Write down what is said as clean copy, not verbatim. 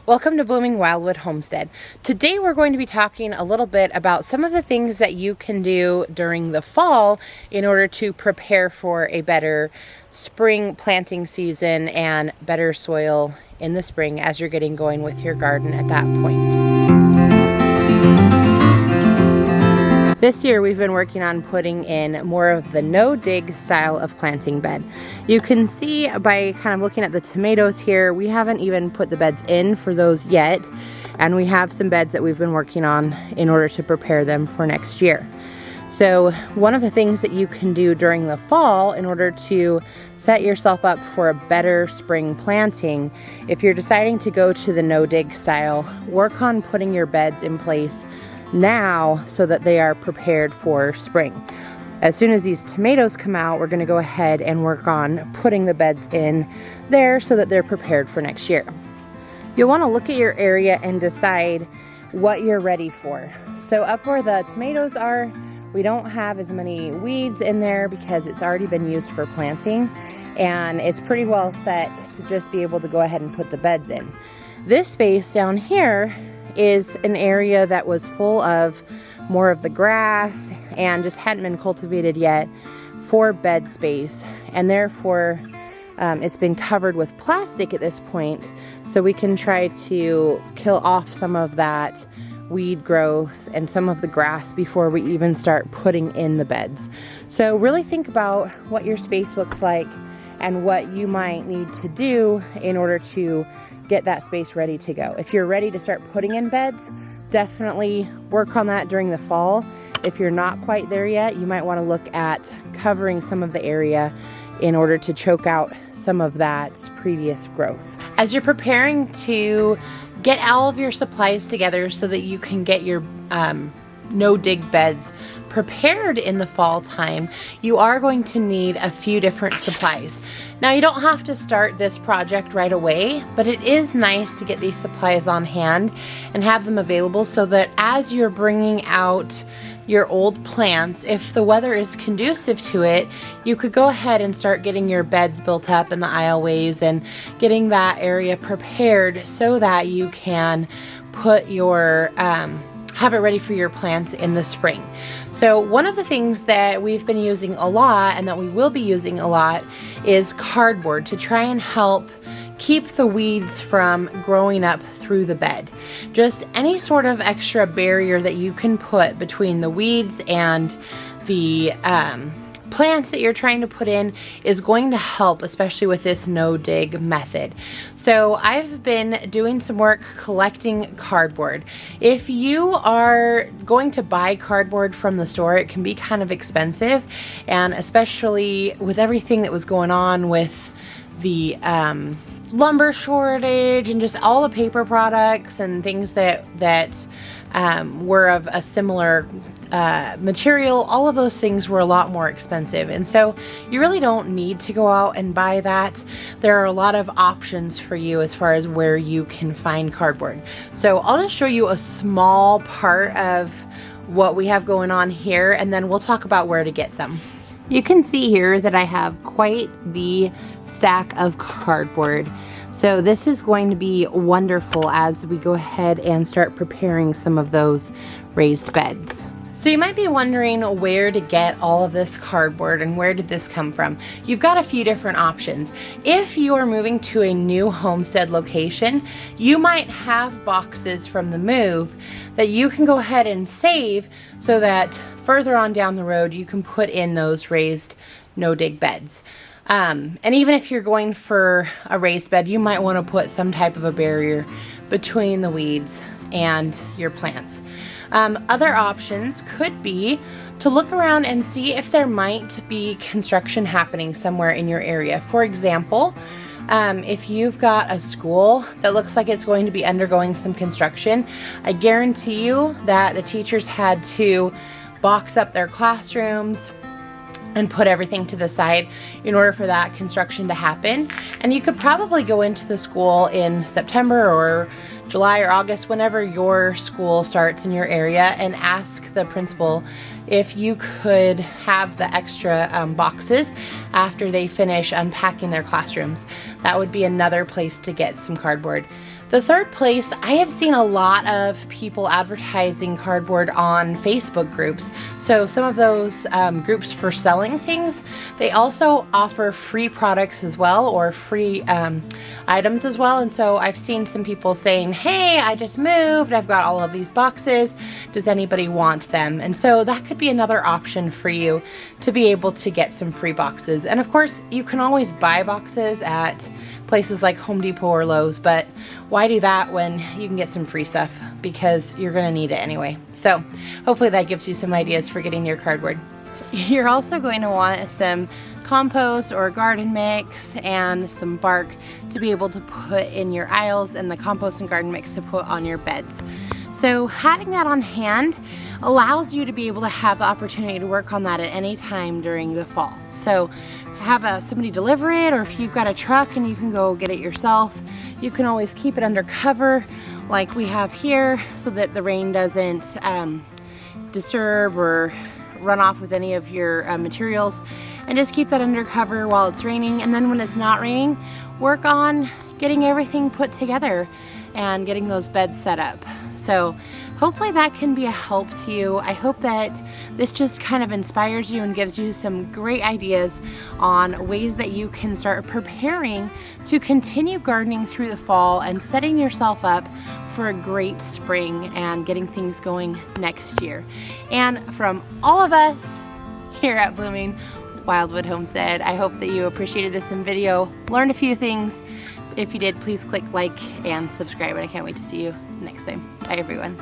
Welcome to Blooming Wildwood Homestead. Today we're going to be talking a little bit about some of the things that you can do during the fall in order to prepare for a better spring planting season and better soil in the spring as you're getting going with your garden at that point. This year we've been working on putting in more of the no-dig style of planting bed. You can see by kind of looking at the tomatoes here, we haven't even put the beds in for those yet, and we have some beds that we've been working on in order to prepare them for next year. So one of the things that you can do during the fall in order to set yourself up for a better spring planting, if you're deciding to go to the no-dig style, work on putting your beds in place now so that they are prepared for spring. As soon as these tomatoes come out, we're going to go ahead and work on putting the beds in there so that they're prepared for next year. You'll want to look at your area and decide what you're ready for. So up where the tomatoes are, we don't have as many weeds in there because it's already been used for planting, and it's pretty well set to just be able to go ahead and put the beds in. This space down here is an area that was full of more of the grass and just hadn't been cultivated yet for bed space, and therefore it's been covered with plastic at this point, so we can try to kill off some of that weed growth and some of the grass before we even start putting in the beds. So really think about what your space looks like and what you might need to do in order to get that space ready to go. If you're ready to start putting in beds, definitely work on that during the fall. If you're not quite there yet, you might want to look at covering some of the area in order to choke out some of that previous growth. As you're preparing to get all of your supplies together so that you can get your no-dig beds prepared in the fall time, you are going to need a few different supplies. Now, you don't have to start this project right away, but it is nice to get these supplies on hand and have them available so that as you're bringing out your old plants, if the weather is conducive to it, you could go ahead and start getting your beds built up in the aisleways and getting that area prepared so that you can put your have it ready for your plants in the spring. So one of the things that we've been using a lot and that we will be using a lot is cardboard to try and help keep the weeds from growing up through the bed. Just any sort of extra barrier that you can put between the weeds and the plants that you're trying to put in is going to help, especially with this no-dig method. So I've been doing some work collecting cardboard. If you are going to buy cardboard from the store, it can be kind of expensive, and especially with everything that was going on with the lumber shortage and just all the paper products and things that were of a similar material, all of those things were a lot more expensive, and so you really don't need to go out and buy that. There are a lot of options for you as far as where you can find cardboard. So I'll just show you a small part of what we have going on here, and then we'll talk about where to get some. You can see here that I have quite the stack of cardboard. So this is going to be wonderful as we go ahead and start preparing some of those raised beds. So you might be wondering where to get all of this cardboard and where did this come from. You've got a few different options. If you are moving to a new homestead location, you might have boxes from the move that you can go ahead and save so that further on down the road you can put in those raised no-dig beds. And even if you're going for a raised bed, you might want to put some type of a barrier between the weeds and your plants. Other options could be to look around and see if there might be construction happening somewhere in your area. For example, if you've got a school that looks like it's going to be undergoing some construction, I guarantee you that the teachers had to box up their classrooms and put everything to the side in order for that construction to happen. And you could probably go into the school in September or July or August, whenever your school starts in your area, and ask the principal if you could have the extra boxes after they finish unpacking their classrooms. That would be another place to get some cardboard. The third place, I have seen a lot of people advertising cardboard on Facebook groups. So some of those groups for selling things, they also offer free products as well, or free items as well. And so I've seen some people saying, hey, I just moved, I've got all of these boxes, does anybody want them? And so that could be another option for you to be able to get some free boxes. And of course, you can always buy boxes at places like Home Depot or Lowe's, but why do that when you can get some free stuff, because you're going to need it anyway. So hopefully that gives you some ideas for getting your cardboard. You're also going to want some compost or garden mix and some bark to be able to put in your aisles, and the compost and garden mix to put on your beds. So having that on hand allows you to be able to have the opportunity to work on that at any time during the fall. So have somebody deliver it, or if you've got a truck and you can go get it yourself, you can always keep it under cover like we have here, so that the rain doesn't disturb or run off with any of your materials, and just keep that under cover while it's raining. And then when it's not raining, work on getting everything put together and getting those beds set up. So hopefully that can be a help to you. I hope that this just kind of inspires you and gives you some great ideas on ways that you can start preparing to continue gardening through the fall and setting yourself up for a great spring and getting things going next year. And from all of us here at Blooming Wildwood Homestead, I hope that you appreciated this video, learned a few things. If you did, please click like and subscribe, and I can't wait to see you next time. Bye everyone.